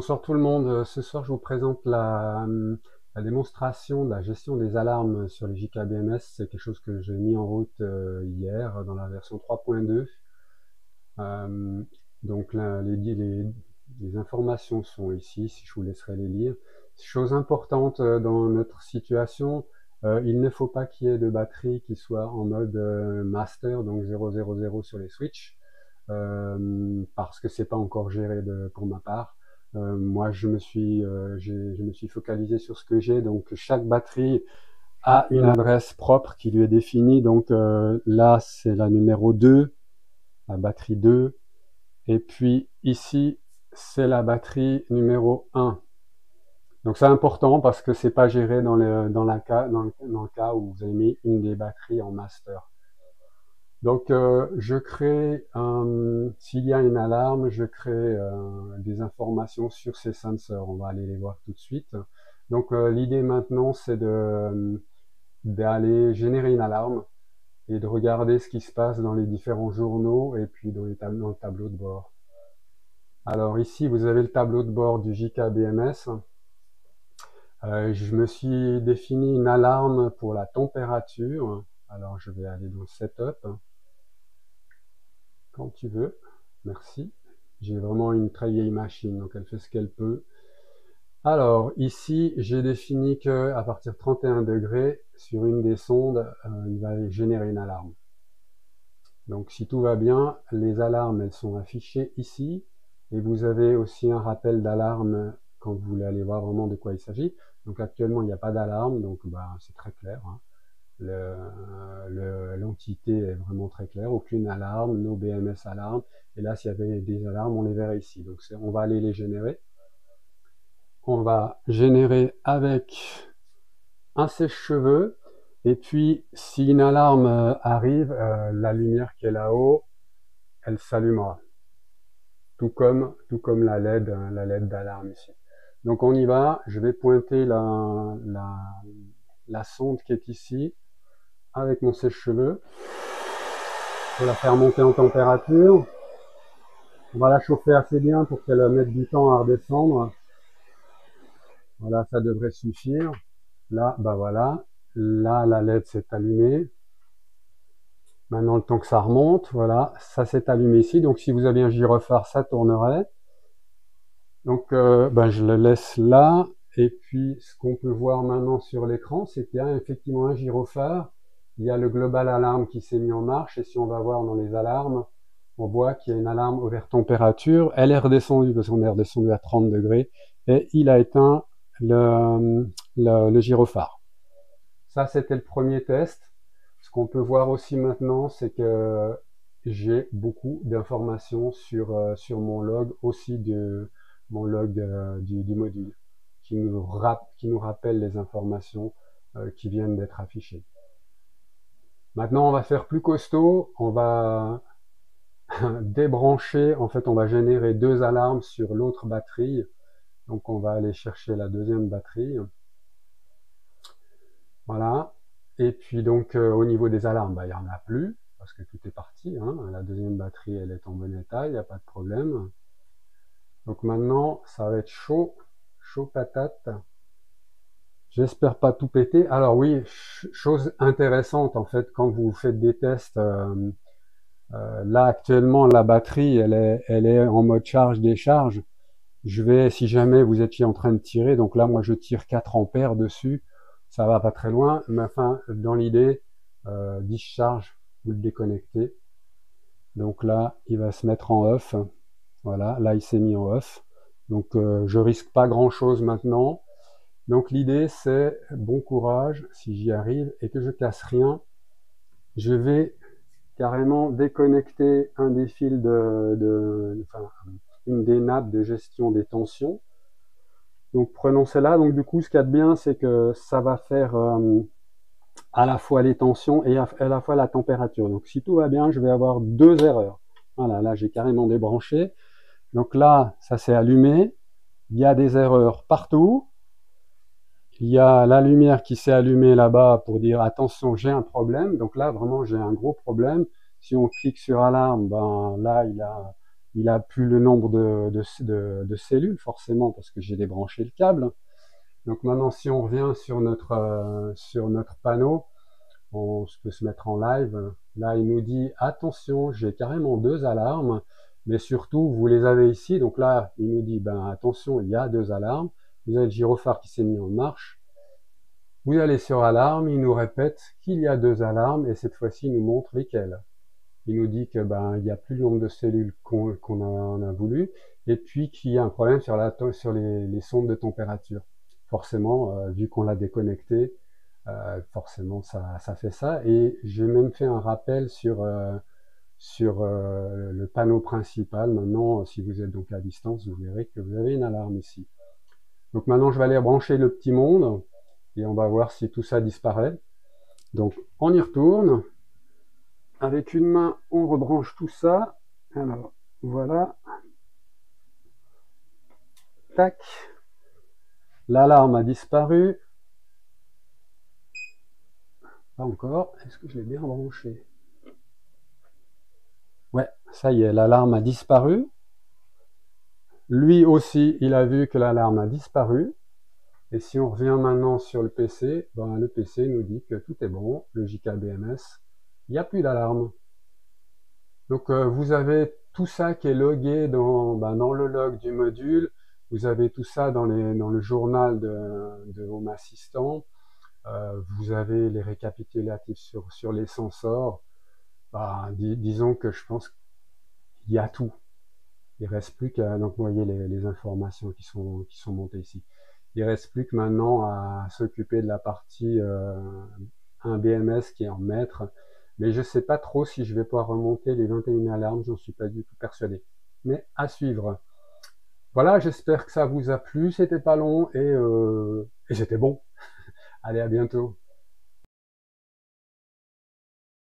Bonsoir tout le monde. Ce soir, je vous présente la démonstration de la gestion des alarmes sur les JKBMS. C'est quelque chose que j'ai mis en route hier dans la version 3.2. Donc là, les informations sont ici, si je vous laisserai les lire. Chose importante dans notre situation, il ne faut pas qu'il y ait de batterie qui soit en mode master, donc 000 sur les switches, parce que c'est pas encore géré pour ma part. Moi, je me suis focalisé sur ce que j'ai. Donc, chaque batterie a une adresse propre qui lui est définie. Donc, là, c'est la numéro 2, la batterie 2. Et puis, ici, c'est la batterie numéro 1. Donc, c'est important parce que c'est pas géré dans le cas où vous avez mis une des batteries en master. Donc, je crée, s'il y a une alarme, je crée des informations sur ces sensors. On va aller les voir tout de suite. Donc, l'idée maintenant, c'est d'aller générer une alarme et de regarder ce qui se passe dans les différents journaux et puis dans le tableau de bord. Alors ici, vous avez le tableau de bord du JKBMS. Je me suis défini une alarme pour la température. Alors, je vais aller dans le setup. Quand tu veux, merci. J'ai vraiment une très vieille machine, donc elle fait ce qu'elle peut. Alors, ici, j'ai défini que à partir de 31 degrés, sur une des sondes, il va générer une alarme. Donc, si tout va bien, les alarmes, elles sont affichées ici. Et vous avez aussi un rappel d'alarme quand vous voulez aller voir vraiment de quoi il s'agit. Donc, actuellement, il n'y a pas d'alarme, donc c'est très clair, hein. L'entité est vraiment très claire, aucune alarme, no BMS alarme. Et là, s'il y avait des alarmes, on les verrait ici. Donc, on va aller les générer. On va générer avec un sèche-cheveux. Et puis, si une alarme arrive, la lumière qui est là-haut, elle s'allumera. Tout comme la LED d'alarme ici. Donc, on y va. Je vais pointer la sonde qui est ici avec mon sèche-cheveux. Je vais la faire monter en température. On va la chauffer assez bien pour qu'elle mette du temps à redescendre. Voilà, ça devrait suffire. Là, voilà. Là, la LED s'est allumée. Maintenant, le temps que ça remonte, voilà, ça s'est allumé ici. Donc, si vous aviez un gyrophare, ça tournerait. Donc, je le laisse là. Et puis, ce qu'on peut voir maintenant sur l'écran, c'est qu'il y a effectivement un gyrophare. Il y a le global alarme qui s'est mis en marche. Et si on va voir dans les alarmes, on voit qu'il y a une alarme over température. Elle est redescendue parce qu'on est redescendu à 30 degrés. Et il a éteint le gyrophare. Ça, c'était le premier test. Ce qu'on peut voir aussi maintenant, c'est que j'ai beaucoup d'informations sur mon log, aussi mon log du module, qui nous rappelle les informations qui viennent d'être affichées. Maintenant, on va faire plus costaud. On va débrancher. En fait, on va générer deux alarmes sur l'autre batterie. Donc, on va aller chercher la deuxième batterie. Voilà. Et puis, donc, au niveau des alarmes, il n'y en a plus, parce que tout est parti, hein. La deuxième batterie, elle est en bon état, il n'y a pas de problème. Donc, maintenant, ça va être chaud patate. J'espère pas tout péter. Alors oui, chose intéressante, en fait, quand vous faites des tests, là, actuellement, la batterie, elle est en mode charge-décharge. Je vais, si jamais vous étiez en train de tirer, donc là, moi, je tire 4 ampères dessus. Ça va pas très loin, mais enfin, dans l'idée, discharge, vous le déconnectez. Donc là, il va se mettre en off. Voilà, là, il s'est mis en off. Donc, je risque pas grand-chose maintenant. Donc, l'idée, c'est, bon courage, si j'y arrive, et que je casse rien. Je vais carrément déconnecter un des fils une des nappes de gestion des tensions. Donc prenons celle-là. Donc du coup, ce qu'il y a de bien, c'est que ça va faire à la fois les tensions et à la fois la température. Donc si tout va bien, je vais avoir deux erreurs. Voilà, là j'ai carrément débranché. Donc là, ça s'est allumé. Il y a des erreurs partout. Il y a la lumière qui s'est allumée là-bas pour dire attention, j'ai un problème. Donc là, vraiment, j'ai un gros problème. Si on clique sur alarme, là, il a il a plus le nombre de cellules, forcément, parce que j'ai débranché le câble. Donc maintenant, si on revient sur notre panneau, on peut se mettre en live. Là, il nous dit, attention, j'ai carrément 2 alarmes, mais surtout, vous les avez ici. Donc là, il nous dit, ben attention, il y a 2 alarmes. Vous avez le gyrophare qui s'est mis en marche. Vous allez sur alarme, il nous répète qu'il y a 2 alarmes, et cette fois-ci, il nous montre lesquelles. Il nous dit que ben il n'y a plus le nombre de cellules qu'on en a voulu, et puis qu'il y a un problème sur les sondes de température. Forcément, vu qu'on l'a déconnecté, forcément ça fait ça. Et j'ai même fait un rappel sur le panneau principal. Maintenant, si vous êtes donc à distance, vous verrez que vous avez une alarme ici. Donc maintenant, je vais aller brancher le petit monde et on va voir si tout ça disparaît. Donc on y retourne. Avec une main, on rebranche tout ça. Alors, voilà. Tac. L'alarme a disparu. Pas encore. Est-ce que je l'ai bien branché? Ouais, ça y est, l'alarme a disparu. Lui aussi, il a vu que l'alarme a disparu. Et si on revient maintenant sur le PC, ben, le PC nous dit que tout est bon, le JKBMS, il n'y a plus d'alarme. Donc vous avez tout ça qui est logué dans le log du module, vous avez tout ça dans le journal de Home Assistant, vous avez les récapitulatifs sur les sensors. Ben, disons que je pense qu'il y a tout. Il reste plus qu'à, donc vous voyez les informations qui sont montées ici. Il reste plus que maintenant à s'occuper de la partie un BMS qui est en maître. Mais je ne sais pas trop si je vais pouvoir remonter les 21 alarmes, j'en suis pas du tout persuadé. Mais à suivre. Voilà, j'espère que ça vous a plu, c'était pas long et c'était bon. Allez, à bientôt.